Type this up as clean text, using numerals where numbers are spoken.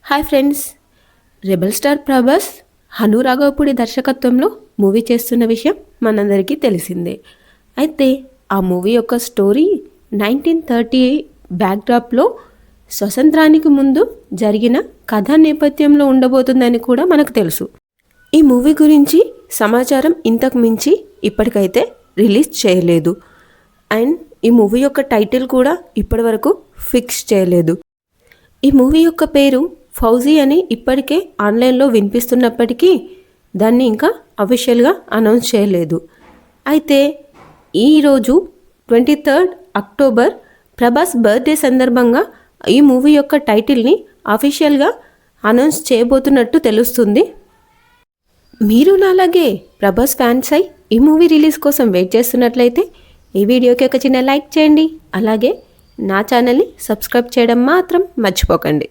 Hi friends, rebel star Prabhas Hanu Raghavapudi దర్శకత్వంలో movie చేస్తున్న విషయం మనందరికీ తెలిసిందే. అయితే ఆ మూవీ యొక్క స్టోరీ 1930 బ్యాక్డ్రాప్లో స్వతంత్రానికి ముందు జరిగిన కథా నేపథ్యంలో ఉండబోతుందని కూడా మనకు తెలుసు. ఈ మూవీ గురించి సమాచారం ఇంతకు మించి ఇప్పటికైతే రిలీజ్ చేయలేదు. అండ్ ఈ మూవీ యొక్క టైటిల్ కూడా ఇప్పటి వరకు ఫిక్స్ చేయలేదు. ఈ మూవీ యొక్క పేరు ఫౌజీ అని ఇప్పటికే ఆన్లైన్లో వినిపిస్తున్నప్పటికీ దాన్ని ఇంకా అఫీషియల్గా అనౌన్స్ చేయలేదు. అయితే ఈరోజు 23 అక్టోబర్ ప్రభాస్ బర్త్డే సందర్భంగా ఈ మూవీ యొక్క టైటిల్ని అఫీషియల్గా అనౌన్స్ చేయబోతున్నట్టు తెలుస్తుంది. మీరు నాలాగే ప్రభాస్ ఫ్యాన్స్ అయి ఈ మూవీ రిలీజ్ కోసం వెయిట్ చేస్తున్నట్లయితే ఈ వీడియోకి ఒక చిన్న లైక్ చేయండి. అలాగే నా ఛానల్ని సబ్స్క్రైబ్ చేయడం మాత్రం మర్చిపోకండి.